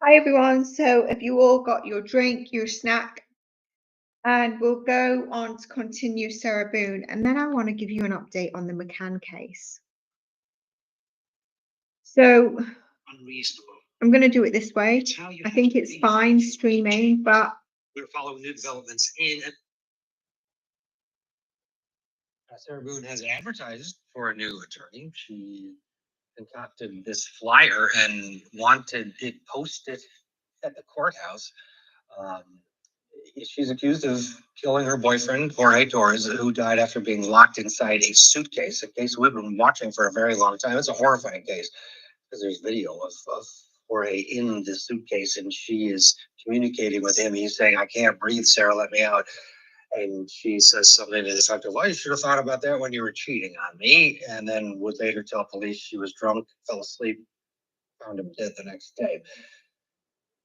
Hi everyone, so if you all got your drink, your snack, and we'll go on to continue Sarah Boone, and then I want to give you an update on the McCann case. So Unreasonable. I'm going to do it this way. I think it's fine streaming, but we're following new developments in. Sarah Boone has advertised for a new attorney. She concocted this flyer and wanted it posted at the courthouse. She's accused of killing her boyfriend, Jorge Torres, who died after being locked inside a suitcase, a case we've been watching for a very long time. It's a horrifying case because there's video of Jorge in the suitcase and she is communicating with him. He's saying, "I can't breathe, Sarah, let me out." And she says something to the effect of, "Well, you should have thought about that when you were cheating on me." And then would later tell police she was drunk, fell asleep, found him dead the next day.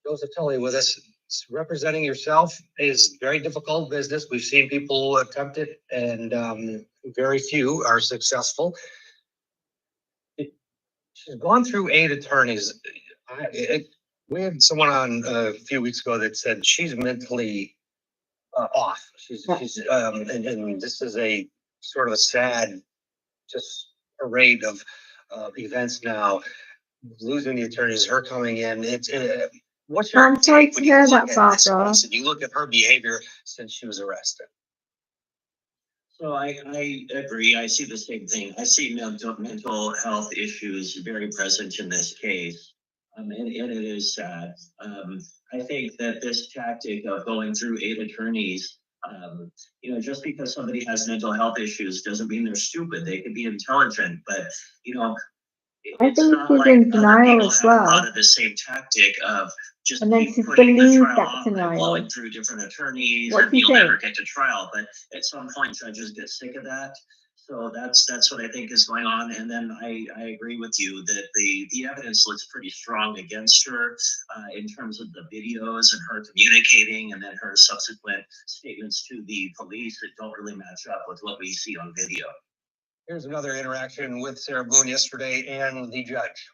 Joseph Tully with us. Representing yourself is very difficult business. We've seen people attempt it, and very few are successful. She's gone through 8 attorneys. We had someone on a few weeks ago that said she's mentally off. And this is a sort of a sad, just parade of events now. Losing the attorneys, her coming in. What's your take when you look at this case and you look at her behavior since she was arrested? So I agree. I see the same thing. I see mental health issues very present in this case, and it is sad. I think that this tactic of going through 8 attorneys, just because somebody has mental health issues doesn't mean they're stupid. They could be intelligent, but I think she's in denial as well. A lot of the same tactic of just and then she's putting the trial that off denial. and going through different attorneys, What and you'll never get to trial. But at some point, judges get sick of that. So that's what I think is going on. And then I agree with you that the evidence looks pretty strong against her in terms of the videos and her communicating, and then her subsequent statements to the police that don't really match up with what we see on video. Here's another interaction with Sarah Boone yesterday and the judge.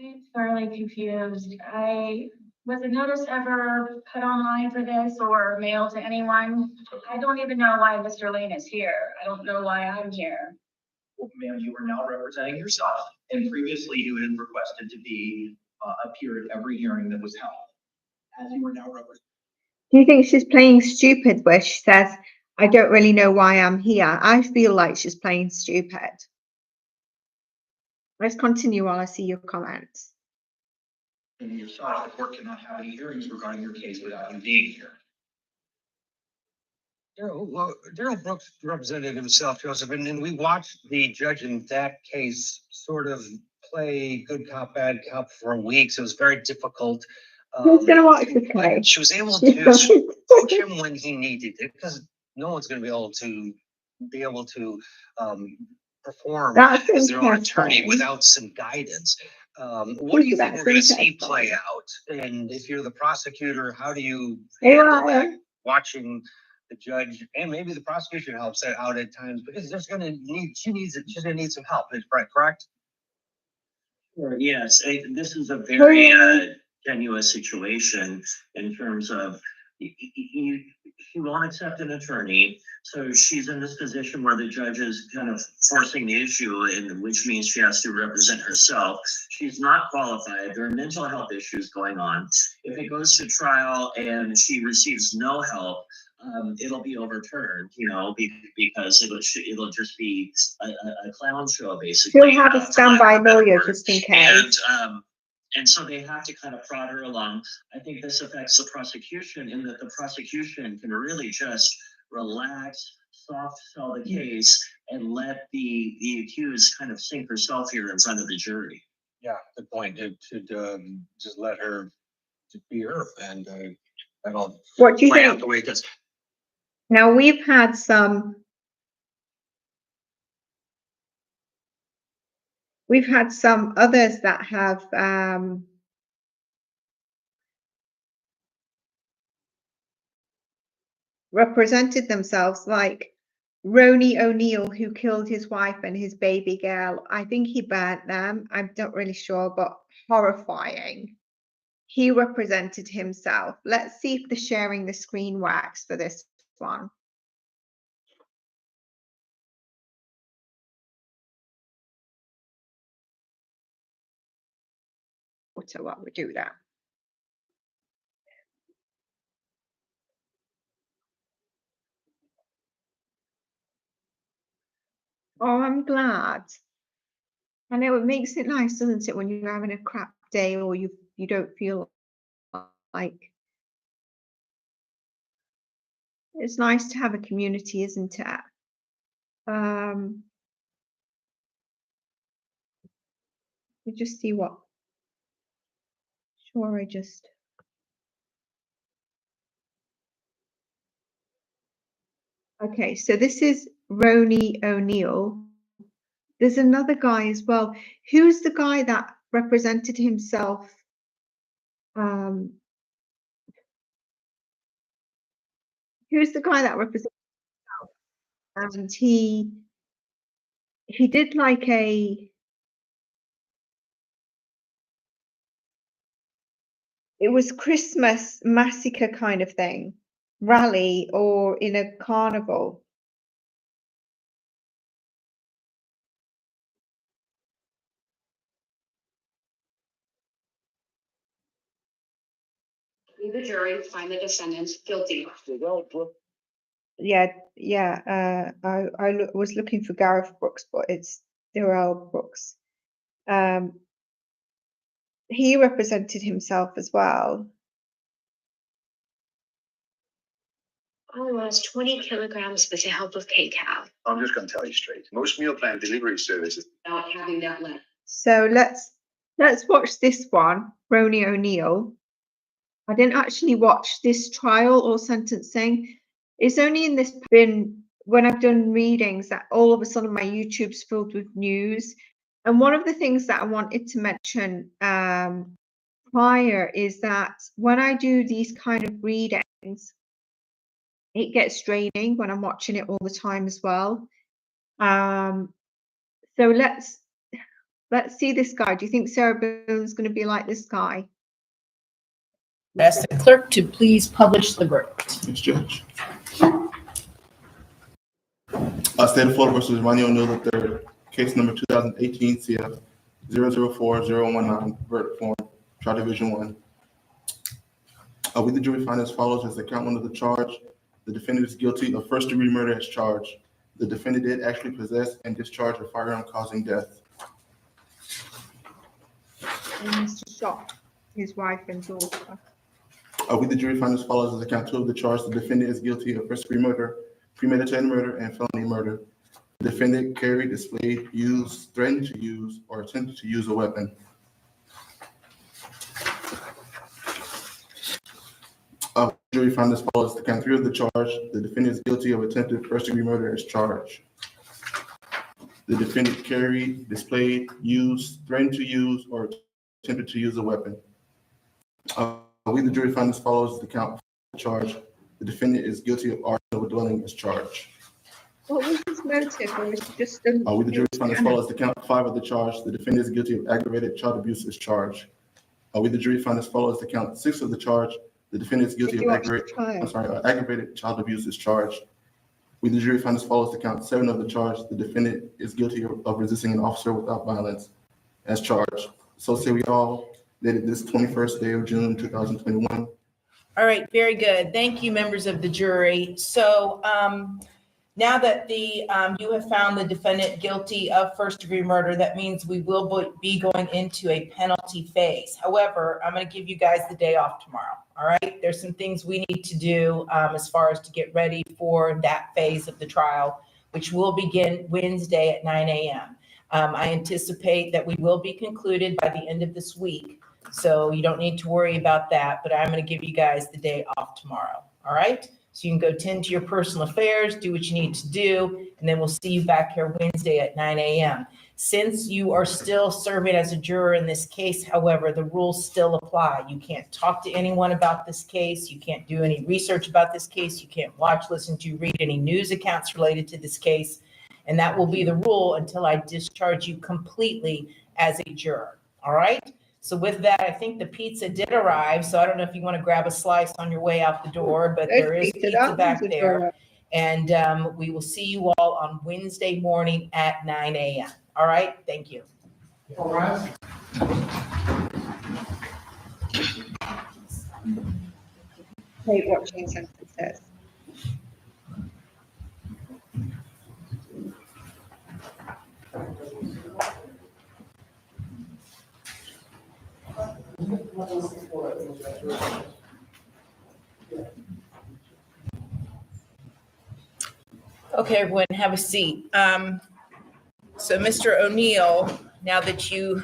I'm fairly confused. Was a notice ever put online for this or mailed to anyone? I don't even know why Mr. Lane is here. I don't know why I'm here. Well, ma'am, you are now representing yourself, and previously you had requested to appear at every hearing that was held. As you are now representing. Do you think she's playing stupid where she says, "I don't really know why I'm here"? I feel like she's playing stupid. Let's continue while I see your comments. And yourself, the court cannot have any hearings regarding your case without you being here. Daryl Brooks represented himself, Joseph, and we watched the judge in that case sort of play good cop, bad cop for weeks. It was very difficult. Who's going to watch this case? She was able to coach him when he needed it, because no one's going to be able to perform as their own attorney without some guidance. What do you think we're going to see play out? And if you're the prosecutor, how do you handle that? Watching the judge, and maybe the prosecution helps out at times, because she's going to need some help. Is that correct? Sure, yes. This is a very tenuous situation in terms of she won't accept an attorney, so she's in this position where the judge is kind of forcing the issue, which means she has to represent herself. She's not qualified. There are mental health issues going on. If it goes to trial and she receives no help, it'll be overturned, because it'll just be a clown show, basically. She'll have a standby lawyer just in case. And so they have to kind of prod her along. I think this affects the prosecution in that the prosecution can really just relax, soft sell the case, and let the accused kind of sink herself here in front of the jury. Yeah, good point. It should just let her be her, and that'll play out the way it does. Now we've had some others that have represented themselves, like Ronnie O'Neill, who killed his wife and his baby girl. I think he burnt them. I'm not really sure, but horrifying. He represented himself. Let's see if the sharing the screen works for this one. So what would do that? Oh, I'm glad. I know it makes it nice, doesn't it, when you're having a crap day or you don't feel like. It's nice to have a community, isn't it? You just see what. Sure, I just. Okay, so this is Roni O'Neill. There's another guy as well. Who's the guy that represented himself? Who's the guy that represented himself? And he did like it was Christmas massacre kind of thing, rally or in a carnival. The jury find the defendants guilty. Yeah. I was looking for Gareth Brooks, but it's Darrell Brooks. He represented himself as well. I lost 20 kilograms with the help of K-Cow. I'm just going to tell you straight. Most meal plan delivery services Without having that left. So let's watch this one, Roni O'Neill. I didn't actually watch this trial or sentencing. It's only in this been when I've done readings that all of a sudden my YouTube's filled with news. And one of the things that I wanted to mention prior is that when I do these kind of readings, it gets draining when I'm watching it all the time as well. So let's see this guy. Do you think Sarah Boone's going to be like this guy? Ask the clerk to please publish the verdict. Thanks, Judge. State of Florida versus Ronnie O'Neill III, case number 2018 CF 004019, verdict form, trial division 1. We, the jury, find as follows: as the count one of the charge, the defendant is guilty of first-degree murder as charged. The defendant did actually possess and discharge a firearm causing death. And Mr. Shot his wife and daughter. We, the jury, find as follows: as the count 2 of the charge, the defendant is guilty of first-degree murder, premeditated murder, and felony murder. The defendant carried, displayed, used, threatened to use, or attempted to use a weapon. The jury found as follows: the count 3 of the charge, the defendant is guilty of attempted first-degree murder as charged. The defendant carried, displayed, used, threatened to use, or attempted to use a weapon. We, the jury, find as follows: the count of the charge, the defendant is guilty of arson of a dwelling as charged. What was his motive, or was it just We, the jury, find as follows: the count 5 of the charge, the defendant is guilty of aggravated child abuse as charged. We, the jury, find as follows: the count 6 of the charge, the defendant is guilty of aggravated child abuse as charged. We, the jury, find as follows: the count 7 of the charge, the defendant is guilty of resisting an officer without violence as charged. So say we all dated this 21st day of June 2021. All right, very good. Thank you, members of the jury. So now that you have found the defendant guilty of first-degree murder, that means we will be going into a penalty phase. However, I'm going to give you guys the day off tomorrow. All right, there's some things we need to do as far as to get ready for that phase of the trial, which will begin Wednesday at 9 a.m. I anticipate that we will be concluded by the end of this week, so you don't need to worry about that, but I'm going to give you guys the day off tomorrow. All right, so you can go tend to your personal affairs, do what you need to do, and then we'll see you back here Wednesday at 9 a.m. Since you are still serving as a juror in this case, however, the rules still apply. You can't talk to anyone about this case. You can't do any research about this case. You can't watch, listen to, read any news accounts related to this case. And that will be the rule until I discharge you completely as a juror. All right? So with that, I think the pizza did arrive. So I don't know if you want to grab a slice on your way out the door, but there is pizza back there. And we will see you all on Wednesday morning at 9 a.m. All right, thank you. All right. Hate watching sentences. Okay, everyone, have a seat. So Mr. O'Neill, now that you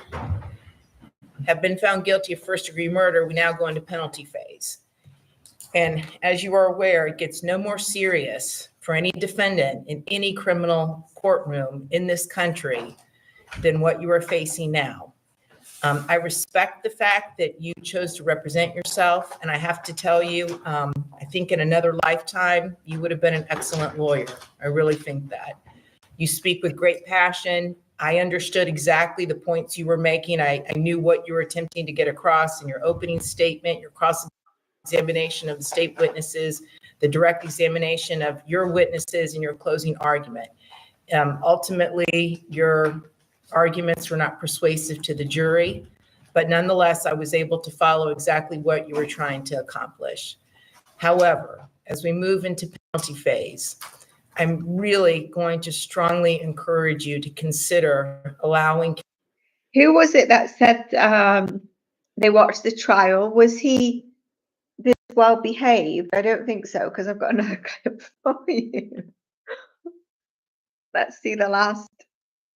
have been found guilty of first-degree murder, we now go into penalty phase. And as you are aware, it gets no more serious for any defendant in any criminal courtroom in this country than what you are facing now. I respect the fact that you chose to represent yourself, and I have to tell you, I think in another lifetime, you would have been an excellent lawyer. I really think that. You speak with great passion. I understood exactly the points you were making. I knew what you were attempting to get across in your opening statement, your cross-examination of the state witnesses, the direct examination of your witnesses, and your closing argument. Ultimately, your arguments were not persuasive to the jury, but nonetheless, I was able to follow exactly what you were trying to accomplish. However, as we move into penalty phase, I'm really going to strongly encourage you to consider allowing. Who was it that said they watched the trial? Was he this well behaved? I don't think so, because I've got another clip for you. Let's see the last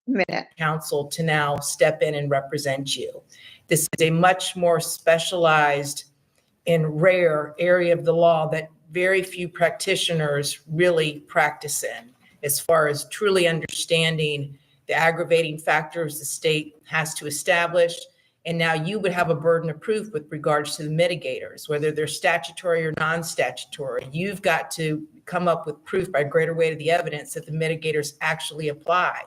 minute. Counsel to now step in and represent you. This is a much more specialized and rare area of the law that very few practitioners really practice in, as far as truly understanding the aggravating factors the state has to establish. And now you would have a burden of proof with regards to the mitigators, whether they're statutory or non-statutory. You've got to come up with proof by greater weight of the evidence that the mitigators actually apply.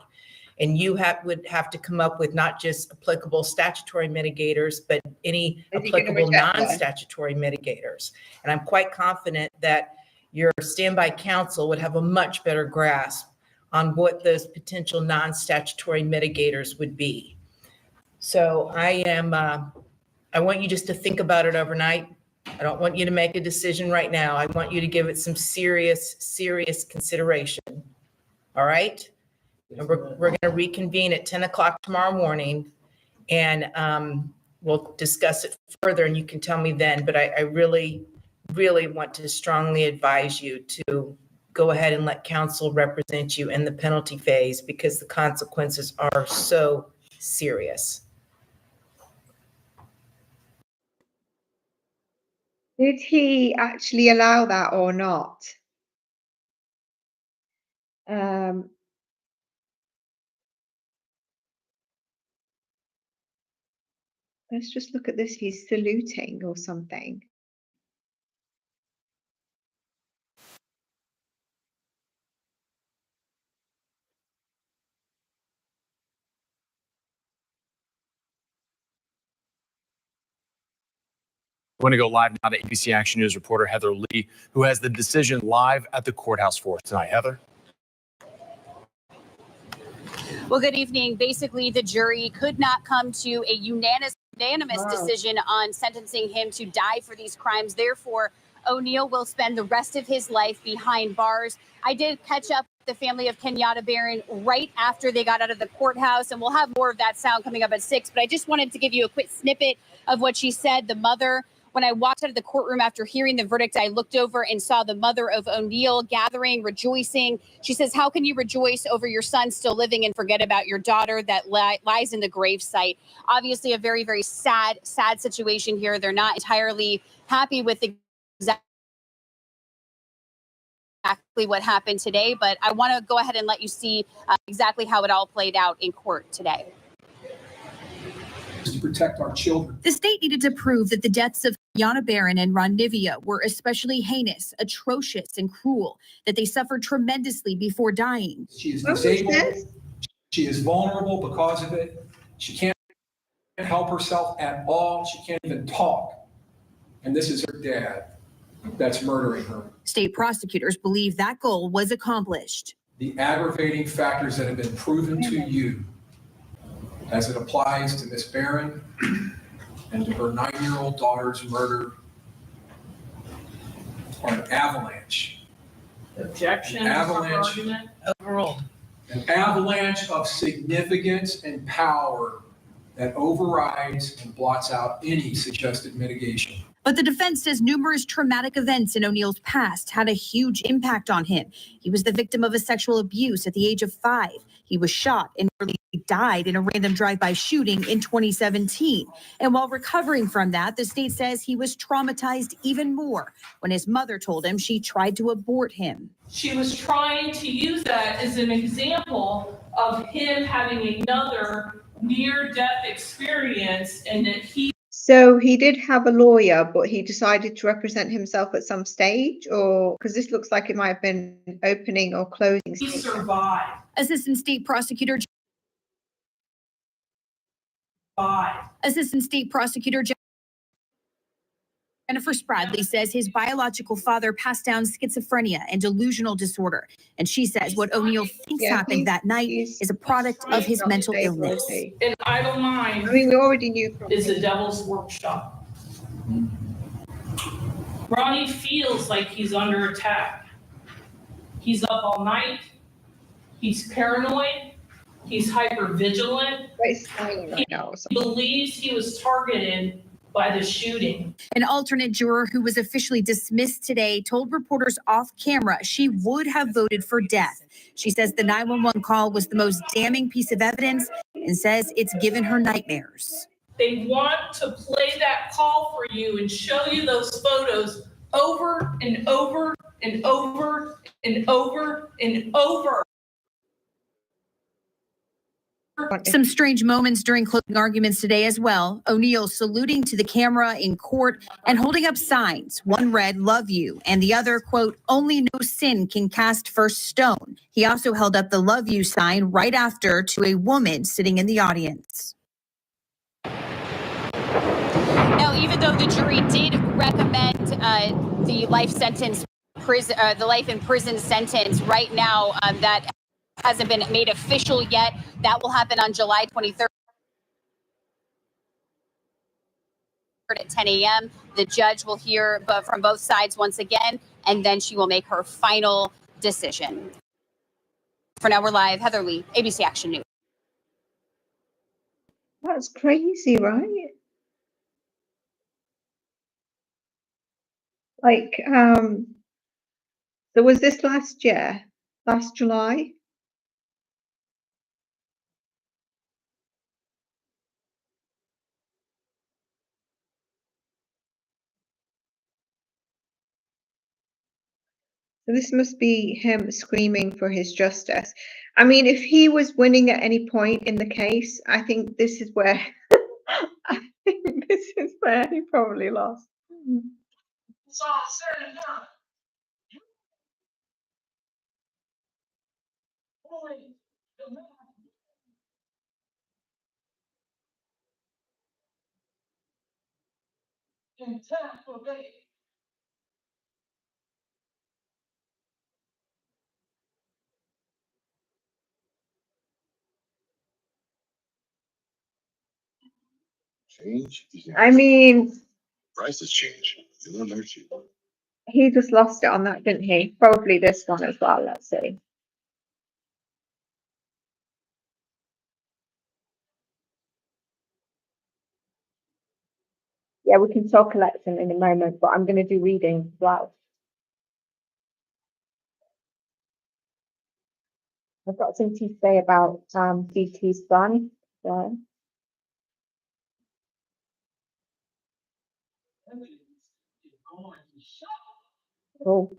And you would have to come up with not just applicable statutory mitigators, but any applicable non-statutory mitigators. And I'm quite confident that your standby counsel would have a much better grasp on what those potential non-statutory mitigators would be. So I want you just to think about it overnight. I don't want you to make a decision right now. I want you to give it some serious consideration. All right? And we're going to reconvene at 10 o'clock tomorrow morning, and we'll discuss it further, and you can tell me then. But I really want to strongly advise you to go ahead and let counsel represent you in the penalty phase, because the consequences are so serious. Did he actually allow that or not? Let's just look at this. He's saluting or something. I want to go live now to ABC Action News reporter Heather Lee, who has the decision live at the courthouse for us tonight. Heather. Well, good evening. Basically, the jury could not come to a unanimous decision on sentencing him to die for these crimes. Therefore, O'Neill will spend the rest of his life behind bars. I did catch up with the family of Kenyatta Barron right after they got out of the courthouse, and we'll have more of that sound coming up at 6. But I just wanted to give you a quick snippet of what she said. The mother, when I walked out of the courtroom after hearing the verdict, I looked over and saw the mother of O'Neill gathering, rejoicing. She says, "How can you rejoice over your son still living and forget about your daughter that lies in the gravesite?" Obviously, a very, very sad situation here. They're not entirely happy with exactly what happened today, but I want to go ahead and let you see exactly how it all played out in court today. To protect our children. The state needed to prove that the deaths of Kenyatta Barron and Ron Nivea were especially heinous, atrocious, and cruel, that they suffered tremendously before dying. She is disabled. She is vulnerable because of it. She can't. can't help herself at all. She can't even talk. And this is her dad that's murdering her. State prosecutors believe that goal was accomplished. The aggravating factors that have been proven to you as it applies to Miss Barron and to her 9-year-old daughter's murder are an avalanche. Objection. Avalanche. Argument. Overruled. An avalanche of significance and power that overrides and blots out any suggested mitigation. But the defense says numerous traumatic events in O'Neill's past had a huge impact on him. He was the victim of a sexual abuse at the age of 5. He was shot and nearly died in a random drive-by shooting in 2017. And while recovering from that, the state says he was traumatized even more when his mother told him she tried to abort him. She was trying to use that as an example of him having another near-death experience and that he. So he did have a lawyer, but he decided to represent himself at some stage, or because this looks like it might have been opening or closing. He survived. Assistant State Prosecutor Jennifer Spradley says his biological father passed down schizophrenia and delusional disorder. And she says what O'Neill thinks happened that night is a product of his mental illness. An idle mind. I mean, we already knew. Is the devil's workshop. Ronnie feels like he's under attack. He's up all night. He's paranoid. He's hypervigilant. He believes he was targeted by the shooting. An alternate juror who was officially dismissed today told reporters off camera she would have voted for death. She says the 911 call was the most damning piece of evidence and says it's given her nightmares. They want to play that call for you and show you those photos over and over and over and over and over. Some strange moments during closing arguments today as well. O'Neill saluting to the camera in court and holding up signs. One read, "Love you," and the other, quote, "Only no sin can cast first stone." He also held up the "Love you" sign right after to a woman sitting in the audience. Now, even though the jury did recommend the life sentence, the life in prison sentence, right now that hasn't been made official yet. That will happen on July 23rd at 10 a.m. The judge will hear from both sides once again, and then she will make her final decision. For now, we're live. Heather Lee, ABC Action News. That's crazy, right? Like, so was this last year, last July? So this must be him screaming for his justice. I mean, if he was winning at any point in the case, I think this is where he probably lost. It's all said and done. Only the man in Tampa Bay. Change. I mean, Prices change. You'll never see. he just lost it on that, didn't he? Probably this one as well. Let's see. Yeah, we can talk election in a moment, but I'm going to do reading as well. I've got something to say about DT's son. So. Oh.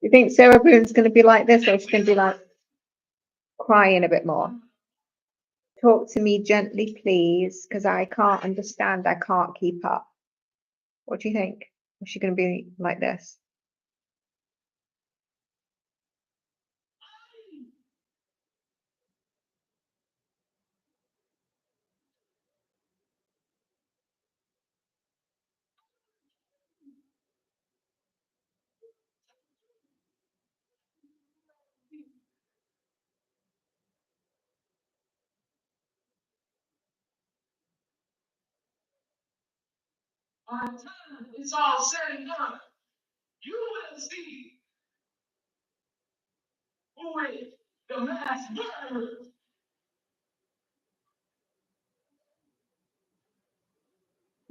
You think Sarah Boone's going to be like this, or she's going to be like crying a bit more? Talk to me gently, please, because I can't understand. I can't keep up. What do you think? Is she going to be like this? By the time it's all said and done, you will see who is the mass murderer.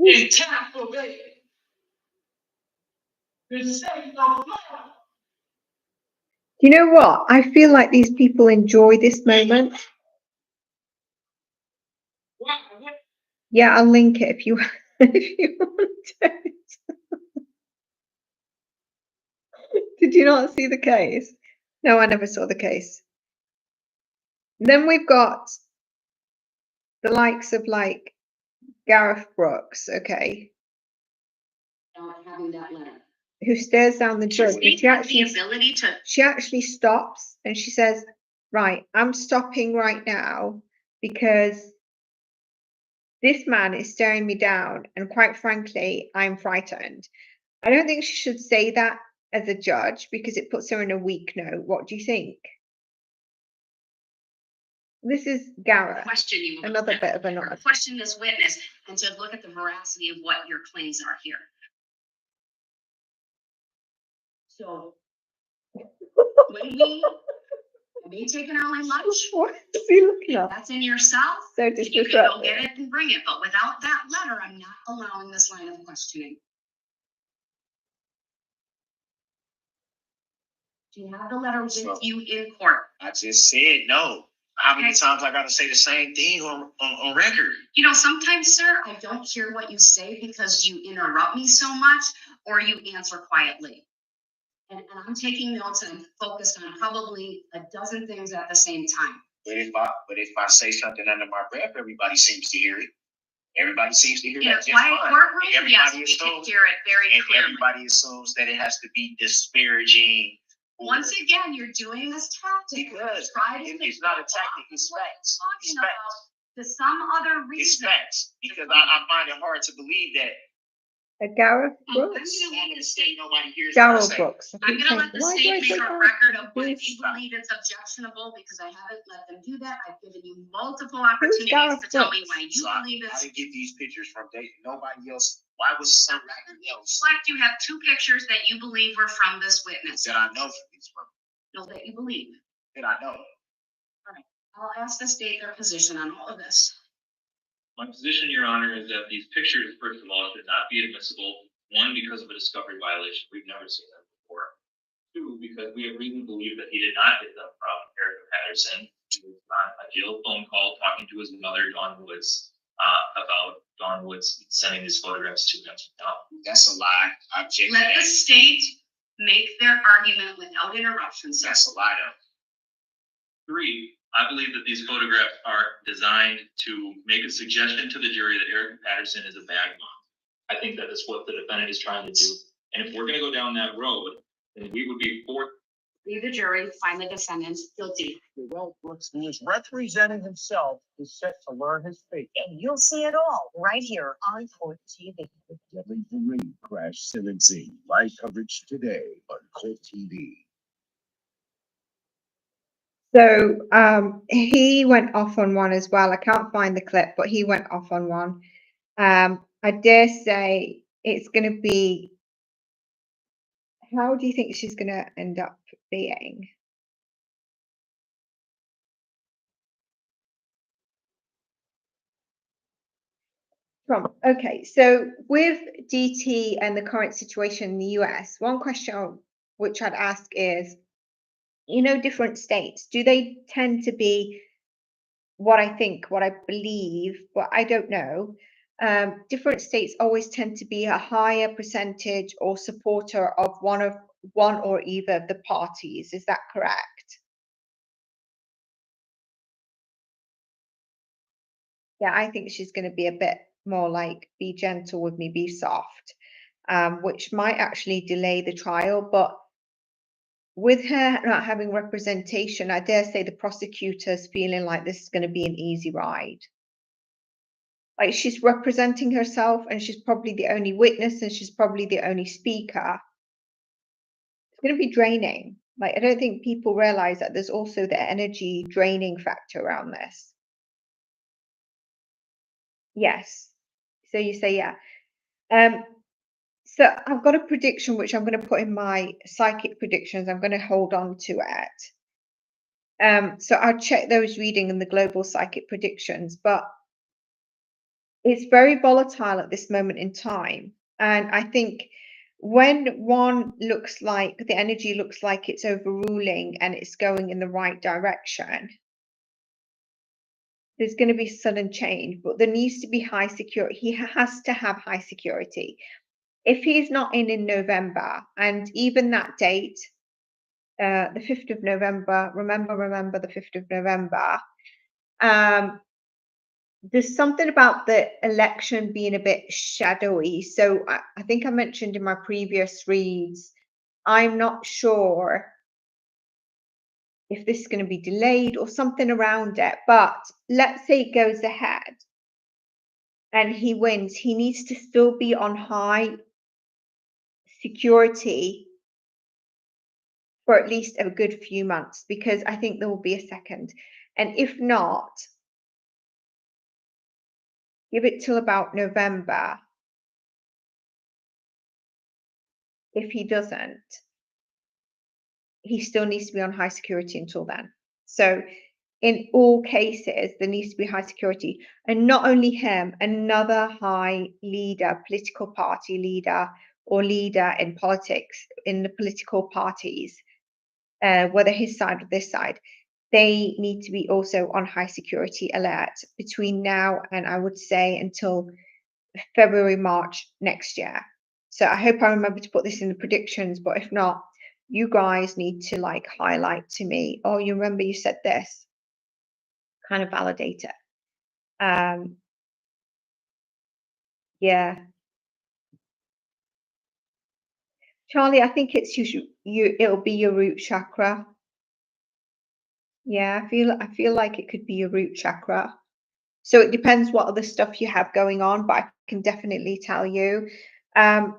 In Tampa Bay, the state of Florida. You know what? I feel like these people enjoy this moment. Yeah, I'll link it if you if you want it. Did you not see the case? No, I never saw the case. Then we've got the likes of like Gareth Brooks, okay, Not having that letter. who stares down the judge. And The she actually stops and she says, right, I'm stopping right now because this man is staring me down and quite frankly, I'm frightened. I don't think she should say that as a judge because it puts her in a weak note. What do you think? This is Gareth. Question you. Another bit of a Question this witness and to look at the veracity of what your claims are here. So when we may take an early lunch, what is he looking at? that's in your cell. So You can go get it and bring it, but without that letter, I'm not allowing this line of questioning. Do you have the letter with you in court? I just said no. How many times I gotta say the same thing on record? You know, sometimes, sir, I don't hear what you say because you interrupt me so much or you answer quietly. And I'm taking notes and I'm focused on probably a dozen things at the same time. But if I say something under my breath, everybody seems to hear it. Everybody seems to hear In that a just quiet fine. courtroom, Everybody yes, we can assumes, hear it very and clearly. everybody assumes that it has to be disparaging. Once again, you're doing this tactic. Because Try to it's not a tactic, it's facts. It's talking facts. about to some other It's reason. facts. Because I find it hard to believe that. Gareth Brooks? Darryl Brooks. I'm gonna let the state make a record of what if you believe it's objectionable because I haven't let them do that. I've given you multiple opportunities to tell me why you believe I it's. didn't get these pictures from nobody else. Why was somebody else Reflect, you have two pictures that you believe were from this witness. that I know from these from? No, that you believe. That I know. All right, I'll ask the state their position on all of this. My position, Your Honor, is that these pictures, first of all, should not be admissible. One, because of a discovery violation. We've never seen them before. Two, because we have reason to believe that he did not get them from Erica Patterson. He was on a jail phone call talking to his mother, Dawn Woods, about Dawn Woods sending these photographs to him. No. That's a lie. I object to Let the that. state make their argument without interruption, sir. That's a lie, though. Three, I believe that these photographs are designed to make a suggestion to the jury that Erica Patterson is a bad mom. I think that is what the defendant is trying to do. And if we're going to go down that road, then we would be forced. Leave the jury, find the defendant guilty. Well, Brooks, who is representing himself, is set to learn his fate. And you'll see it all right here on Court TV. The deadly parade crash sentencing. Live coverage today on Court TV. So he went off on one as well. I can't find the clip, but he went off on one. I dare say it's going to be. How do you think she's going to end up being? Trump. Okay, so with DT and the current situation in the US, one question which I'd ask is, you know, different states, do they tend to be what I believe, but I don't know. Different states always tend to be a higher percentage or supporter of one or either of the parties. Is that correct? Yeah, I think she's going to be a bit more like, be gentle with me, be soft, which might actually delay the trial. But with her not having representation, I dare say the prosecutor's feeling like this is going to be an easy ride. Like, she's representing herself and she's probably the only witness and she's probably the only speaker. It's going to be draining. Like, I don't think people realize that there's also the energy draining factor around this. Yes. So you say, yeah. So I've got a prediction which I'm going to put in my psychic predictions. I'm going to hold on to it. So I'll check those reading in the global psychic predictions, but it's very volatile at this moment in time. And I think when one looks like the energy looks like it's overruling and it's going in the right direction, there's going to be sudden change, but there needs to be high security. He has to have high security. If he's not in November, and even that date, the 5th of November, remember the 5th of November, there's something about the election being a bit shadowy. So I think I mentioned in my previous reads, I'm not sure if this is going to be delayed or something around it, but let's say it goes ahead and he wins, he needs to still be on high security for at least a good few months, because I think there will be a second. And if not, give it till about November. If he doesn't, he still needs to be on high security until then. So in all cases, there needs to be high security. And not only him, another high leader, political party leader or leader in politics, in the political parties, whether his side or this side, they need to be also on high security alert between now and I would say until February, March next year. So I hope I remember to put this in the predictions, but if not, you guys need to like highlight to me, oh, you remember you said this, kind of validate it. Yeah. Charlie, I think it's it'll be your root chakra. Yeah, I feel like it could be your root chakra. So it depends what other stuff you have going on, but I can definitely tell you. I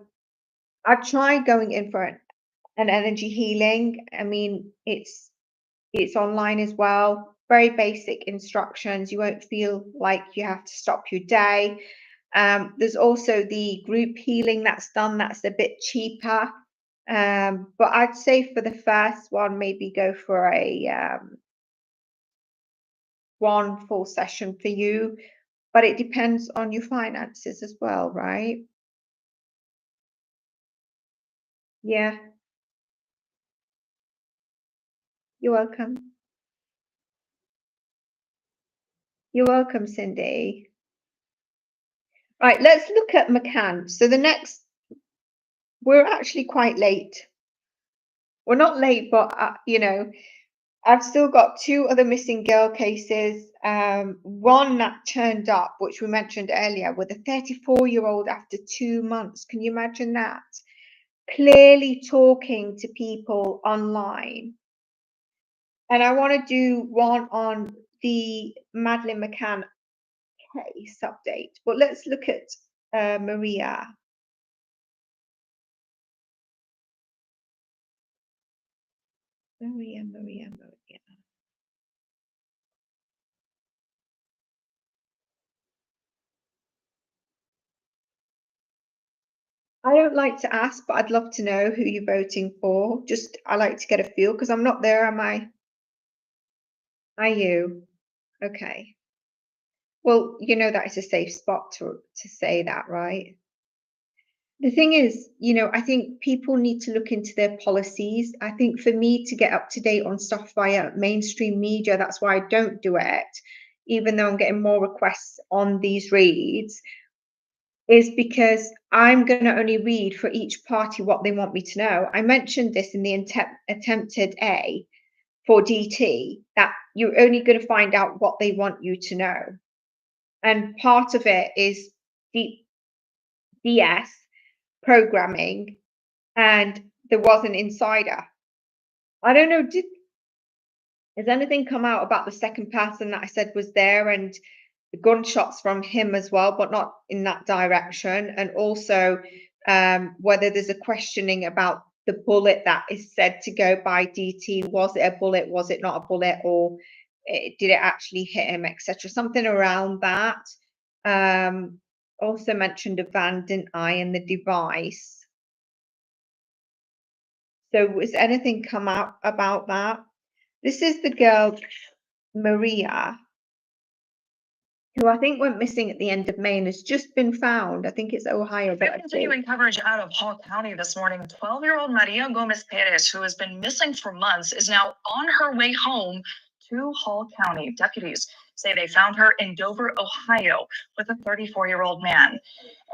tried going in for an energy healing. I mean, it's online as well. Very basic instructions. You won't feel like you have to stop your day. There's also the group healing that's done. That's a bit cheaper. But I'd say for the first one, maybe go for a one full session for you. But it depends on your finances as well, right? Yeah. You're welcome. You're welcome, Cindy. Right, let's look at McCann. So the next, we're actually quite late. We're not late, but you know, I've still got two other missing girl cases. One that turned up, which we mentioned earlier, with a 34-year-old after 2 months. Can you imagine that? Clearly talking to people online. And I want to do one on the Madeleine McCann case update. But let's look at Maria. Maria. I don't like to ask, but I'd love to know who you're voting for. Just, I like to get a feel because I'm not there, am I? Are you? Okay. Well, you know that is a safe spot to say that, right? The thing is, you know, I think people need to look into their policies. I think for me to get up to date on stuff via mainstream media, that's why I don't do it, even though I'm getting more requests on these reads, is because I'm going to only read for each party what they want me to know. I mentioned this in the attempted A for DT, that you're only going to find out what they want you to know. And part of it is DS programming, and there was an insider. I don't know, has anything come out about the second person that I said was there, and the gunshots from him as well, but not in that direction? And also whether there's a questioning about the bullet that is said to go by DT. Was it a bullet? Was it not a bullet? Or did it actually hit him, etc.? Something around that. Also mentioned a van, didn't I, and the device. So has anything come out about that? This is the girl, Maria, who I think went missing at the end of May and has just been found. I think it's Ohio. We're continuing coverage out of Hall County this morning. 12-year-old Maria Gomez Perez, who has been missing for months, is now on her way home to Hall County. Deputies say they found her in Dover, Ohio, with a 34-year-old man.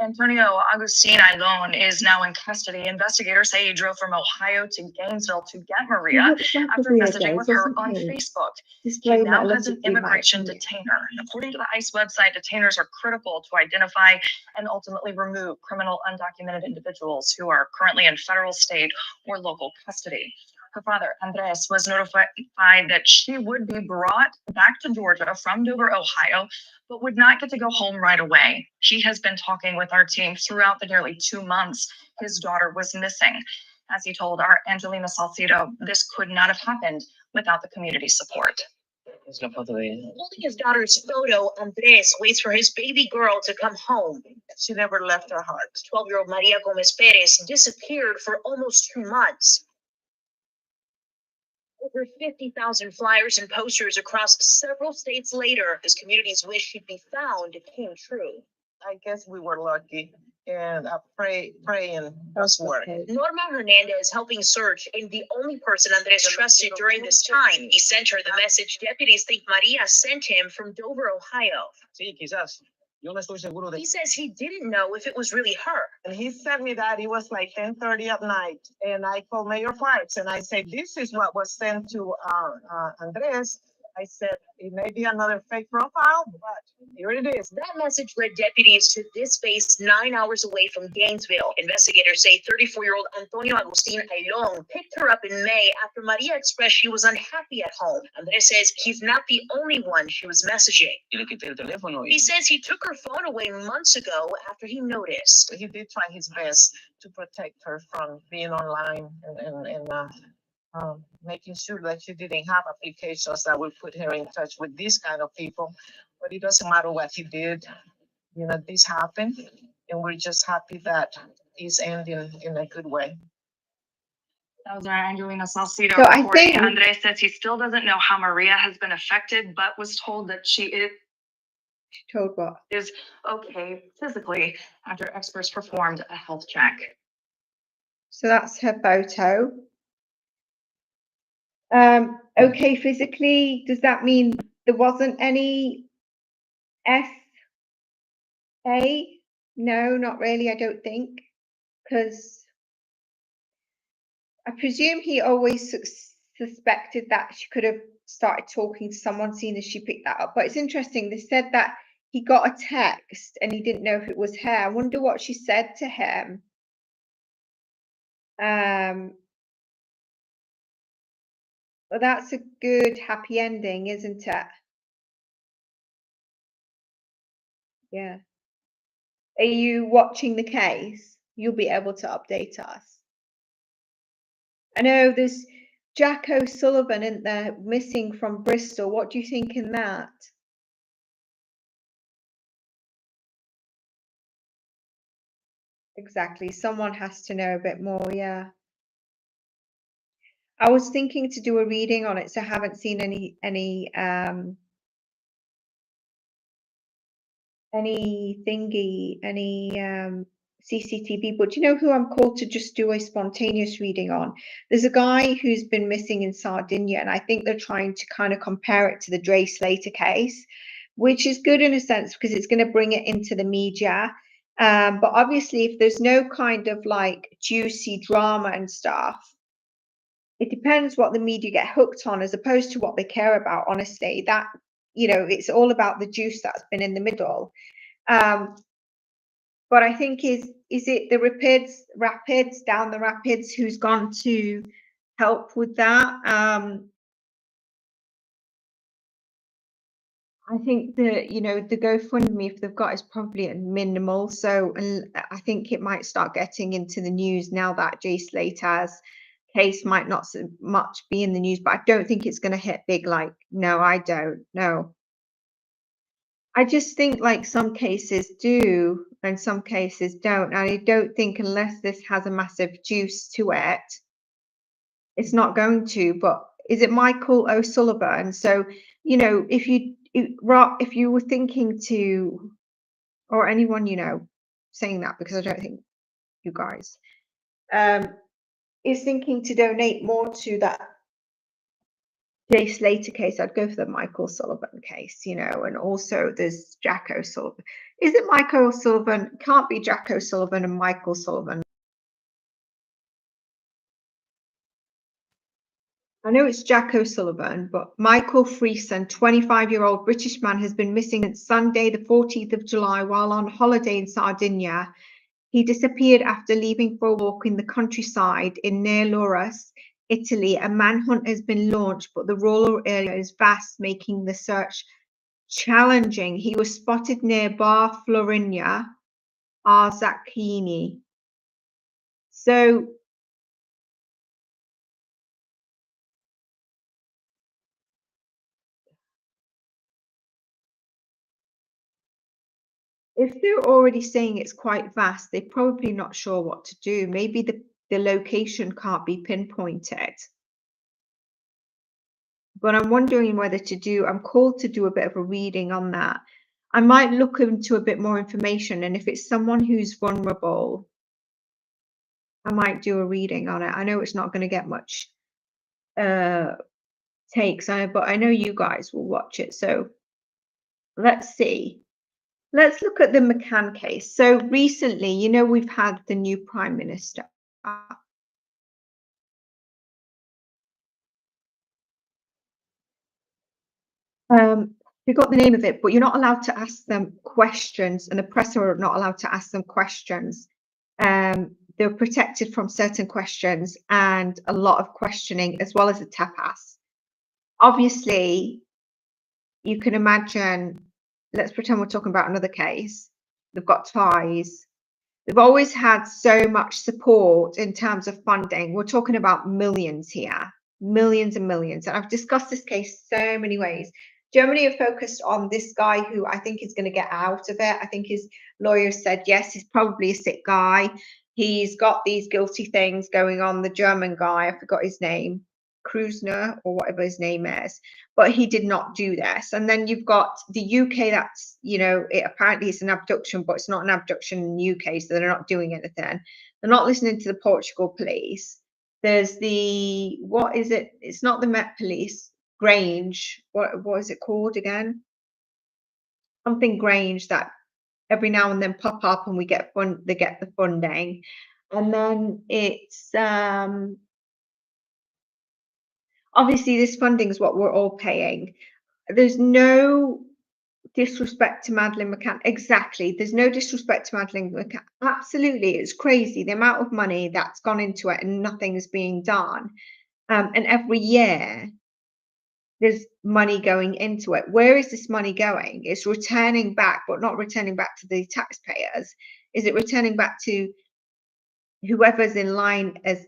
Antonio Agustin Ailon is now in custody. Investigators say he drove from Ohio to Gainesville to get Maria after messaging with her on Facebook. He now has an immigration detainer. According to the ICE website, detainers are critical to identify and ultimately remove criminal undocumented individuals who are currently in federal, state, or local custody. Her father, Andres, was notified that she would be brought back to Georgia from Dover, Ohio, but would not get to go home right away. He has been talking with our team throughout the nearly 2 months his daughter was missing. As he told our Angelina Salcido, this could not have happened without the community support. Holding his daughter's photo, Andres waits for his baby girl to come home. She never left her heart. 12-year-old Maria Gomez Perez disappeared for almost 2 months. Over 50,000 flyers and posters across several states later, his community's wish she'd be found came true. I guess we were lucky, and I praying does work. Norma Hernandez helping search and the only person Andres trusted during this time. He sent her the message deputies think Maria sent him from Dover, Ohio. Sí, quizás. Yo no estoy seguro de. He says he didn't know if it was really her. And he sent me that. It was like 10:30 at night. And I called Mayor Parks and I said, this is what was sent to Andres. I said, it may be another fake profile, but here it is. That message led deputies to this base 9 hours away from Gainesville. Investigators say 34-year-old Antonio Agustin Ailon picked her up in May after Maria expressed she was unhappy at home. Andres says he's not the only one she was messaging. He says he took her phone away months ago after he noticed. He did try his best to protect her from being online and making sure that she didn't have applications that would put her in touch with these kind of people. But it doesn't matter what he did. You know, this happened, and we're just happy that it's ending in a good way. That was our Angelina Salcido So I reporting. think- Andres says he still doesn't know how Maria has been affected, but was told that she Told what? is okay physically after experts performed a health check. So that's her photo. Okay, physically, does that mean there wasn't any SA? No, not really, I don't think. Because I presume he always suspected that she could have started talking to someone, seeing as she picked that up. But it's interesting, they said that he got a text and he didn't know if it was her. I wonder what she said to him. Well, that's a good happy ending, isn't it? Yeah. Are you watching the case? You'll be able to update us. I know there's Jack O'Sullivan, isn't there, missing from Bristol. What do you think in that? Exactly. Someone has to know a bit more, yeah. I was thinking to do a reading on it, so I haven't seen any CCTV, but do you know who I'm called to just do a spontaneous reading on? There's a guy who's been missing in Sardinia, and I think they're trying to kind of compare it to the Dre Slater case, which is good in a sense because it's going to bring it into the media. But obviously, if there's no kind of like juicy drama and stuff, it depends what the media get hooked on as opposed to what they care about, honestly. That, you know, it's all about the juice that's been in the middle. But I think is it the rapids down the rapids who's gone to help with that? I think that, you know, the GoFundMe, if they've got, is probably minimal. So I think it might start getting into the news now that Jay Slater's case might not so much be in the news, but I don't think it's going to hit big. Like, no, I don't know. I just think like some cases do and some cases don't. And I don't think unless this has a massive juice to it, It's not going to, but is it Michael O'Sullivan? So, you know, if you were thinking to, or anyone, you know, saying that, because I don't think you guys, is thinking to donate more to that Jay Slater case, I'd go for the Michael Sullivan case, you know, and also there's Jack O'Sullivan. Is it Michael O'Sullivan? Can't be Jack O'Sullivan and Michael Sullivan. I know it's Jack O'Sullivan, but Michael Freeson, 25-year-old British man, has been missing since Sunday, the 14th of July, while on holiday in Sardinia. He disappeared after leaving for a walk in the countryside in near Lourdes, Italy. A manhunt has been launched, but the rural area is vast, making the search challenging. He was spotted near Bar Florinia, Arzacchini. So if they're already saying it's quite vast, they're probably not sure what to do. Maybe the location can't be pinpointed. But I'm wondering whether I'm called to do a bit of a reading on that. I might look into a bit more information, and if it's someone who's vulnerable, I might do a reading on it. I know it's not going to get much takes, but I know you guys will watch it. So let's see. Let's look at the McCann case. So recently, you know, we've had the new Prime Minister. Forgot the name of it, but you're not allowed to ask them questions, and the press are not allowed to ask them questions. They're protected from certain questions and a lot of questioning, as well as a tapas. Obviously, you can imagine, let's pretend we're talking about another case. They've got ties. They've always had so much support in terms of funding. We're talking about millions here, millions and millions. And I've discussed this case so many ways. Germany are focused on this guy who I think is going to get out of it. I think his lawyer said, yes, he's probably a sick guy. He's got these guilty things going on. The German guy, I forgot his name, Krusner or whatever his name is, but he did not do this. And then you've got the UK, that's, you know, apparently it's an abduction, but it's not an abduction in the UK, so they're not doing anything. They're not listening to the Portugal police. There's the, what is it? It's not the Met Police. Grange, what is it called again? Something Grange, that every now and then pop up and we get they get the funding. And then it's obviously this funding is what we're all paying. There's no disrespect to Madeleine McCann. Exactly, there's no disrespect to Madeleine McCann. Absolutely, it's crazy the amount of money that's gone into it and nothing is being done. And every year there's money going into it. Where is this money going? It's returning back, but not returning back to the taxpayers. Is it returning back to whoever's in line as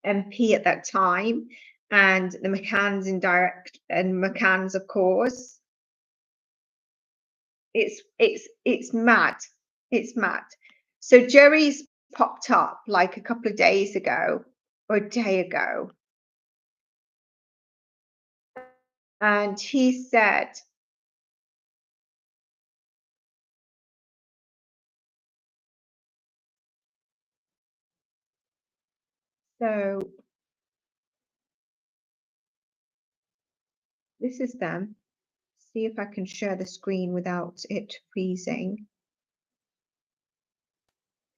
MP at that time, and the McCanns indirect, and McCanns, of course? It's mad. It's mad. So Jerry's popped up like a couple of days ago, or a day ago. And he said, so this is them. See if I can share the screen without it freezing.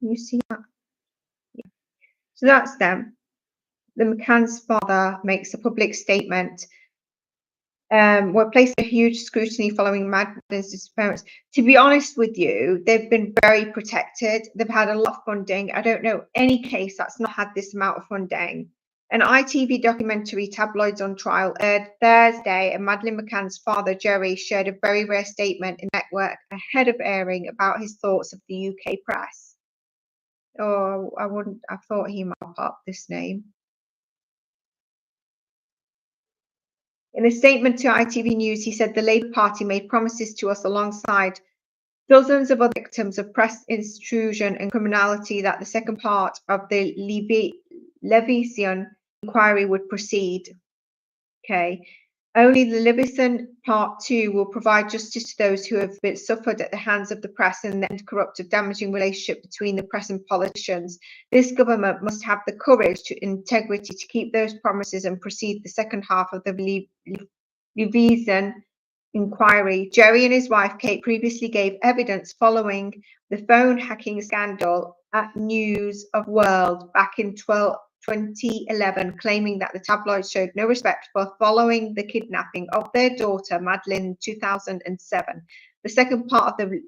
Can you see that? Yeah. So that's them. The McCann's father makes a public statement. We're placing a huge scrutiny following Madeline's disappearance. To be honest with you, they've been very protected. They've had a lot of funding. I don't know any case that's not had this amount of funding. An ITV documentary, Tabloids on Trial, aired Thursday, and Madeleine McCann's father, Jerry, shared a very rare statement in the network ahead of airing about his thoughts of the UK press. Oh, I thought he might pop up this name. In a statement to ITV News, he said the Labour Party made promises to us alongside dozens of other victims of press intrusion and criminality that the second part of the Levision inquiry would proceed. Okay. Only the Levison Part 2 will provide justice to those who have been suffered at the hands of the press and the corrupted, damaging relationship between the press and politicians. This government must have the courage to integrity to keep those promises and proceed the second half of the Levison inquiry. Jerry and his wife Kate previously gave evidence following the phone hacking scandal at News of World back in 2011, claiming that the tabloid showed no respect for following the kidnapping of their daughter Madeleine in 2007. The second part of the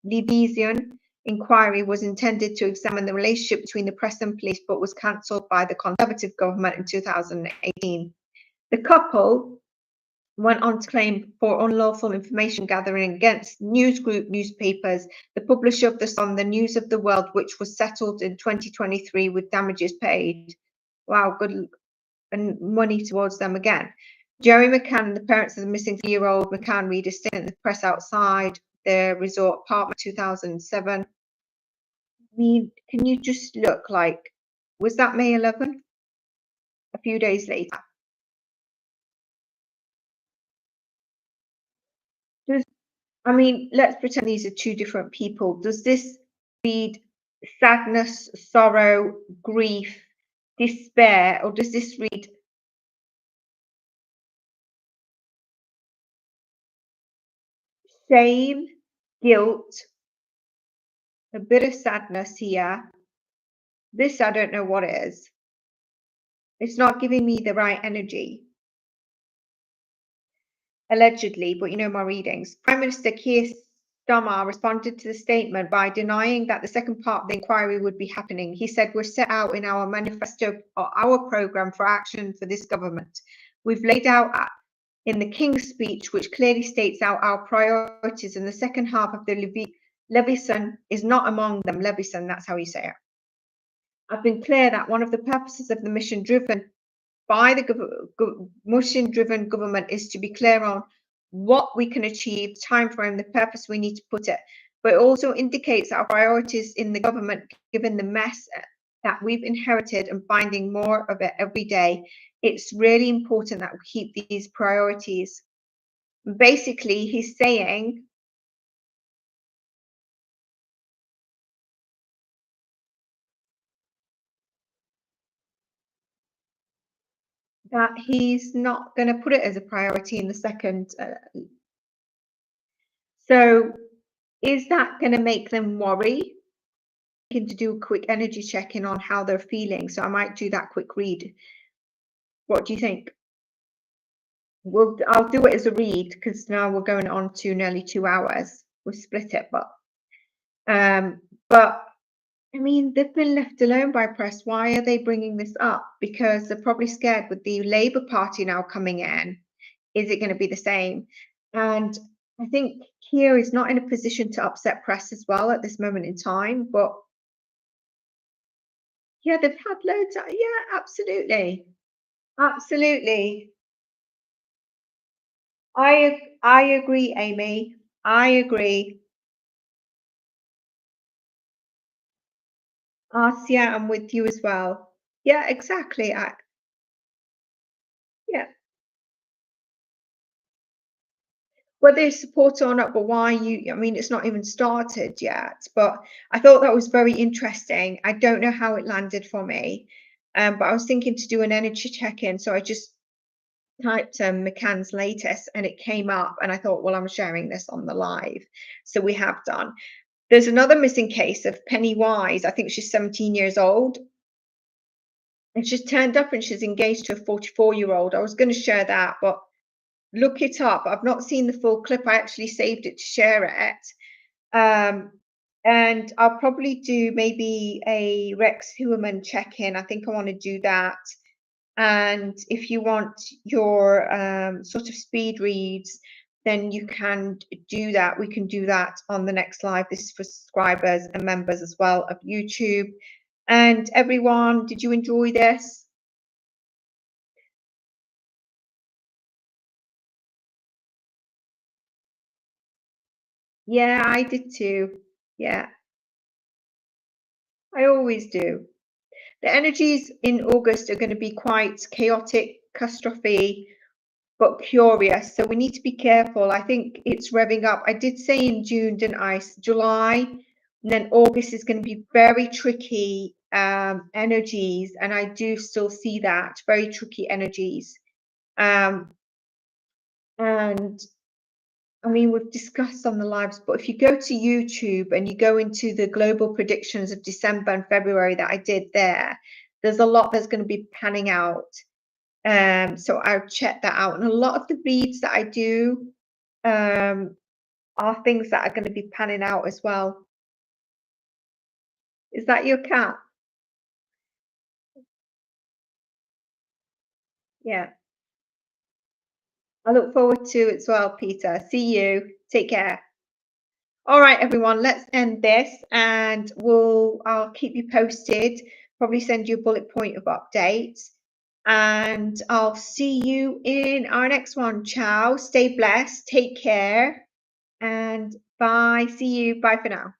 Levison inquiry was intended to examine the relationship between the press and police, but was cancelled by the Conservative government in 2018. The couple went on to claim for unlawful information gathering against News Group newspapers, the publisher of the Sun, the News of the World, which was settled in 2023 with damages paid. Wow, good, and money towards them again. Jerry McCann and the parents of the missing 3-year-old McCann Reed is staying in the press outside their resort apartment 2007. I mean, can you just look like, was that May 11? A few days later. I mean, let's pretend these are two different people. Does this read sadness, sorrow, grief, despair, or does this read shame, guilt, a bit of sadness here? This, I don't know what it is. It's not giving me the right energy. Allegedly, but you know my readings. Prime Minister Keir Starmer responded to the statement by denying that the second part of the inquiry would be happening. He said, "We're set out in our manifesto or our programme for action for this government. We've laid out in the King's speech, which clearly states out our priorities, and the second half of the Levison is not among them." Levison, that's how you say it. "I've been clear that one of the purposes of the mission-driven by the mission-driven government is to be clear on what we can achieve, time frame, the purpose we need to put it. But it also indicates our priorities in the government, given the mess that we've inherited and finding more of it every day. It's really important that we keep these priorities." Basically, he's saying that he's not going to put it as a priority in the second. So is that going to make them worry? To do a quick energy check-in on how they're feeling. So I might do that quick read. What do you think? I'll do it as a read because now we're going on to nearly 2 hours. We'll split it, but I mean, they've been left alone by press. Why are they bringing this up? Because they're probably scared with the Labour Party now coming in. Is it going to be the same? And I think Keir is not in a position to upset press as well at this moment in time. But yeah, they've had loads of, yeah, absolutely. Absolutely. I agree, Amy. I agree. Arcia, I'm with you as well. Yeah, exactly. Yeah. Whether you support or not, but why I mean, it's not even started yet, but I thought that was very interesting. I don't know how it landed for me, but I was thinking to do an energy check-in, so I just typed McCann's latest and it came up, and I thought, well, I'm sharing this on the live, so we have done. There's another missing case of Penny Wise. I think she's 17 years old. And she's turned up and she's engaged to a 44-year-old. I was going to share that, but look it up. I've not seen the full clip. I actually saved it to share it. And I'll probably do maybe a Rex Heuermann check-in. I think I want to do that. And if you want your sort of speed reads, then you can do that. We can do that on the next live. This is for subscribers and members as well of YouTube. And everyone, did you enjoy this? Yeah, I did too. Yeah. I always do. The energies in August are going to be quite chaotic, catastrophe, but curious. So we need to be careful. I think it's revving up. I did say in June, didn't I? July, and then August is going to be very tricky energies, and I do still see that, very tricky energies. And I mean, we've discussed on the lives, but if you go to YouTube and you go into the global predictions of December and February that I did there's a lot that's going to be panning out. So I'll check that out. And a lot of the reads that I do are things that are going to be panning out as well. Is that your cat? Yeah. I look forward to it as well, Peter. See you. Take care. All right, everyone, let's end this, and I'll keep you posted. Probably send you a bullet point of updates, and I'll see you in our next one. Ciao. Stay blessed. Take care, and bye. See you. Bye for now.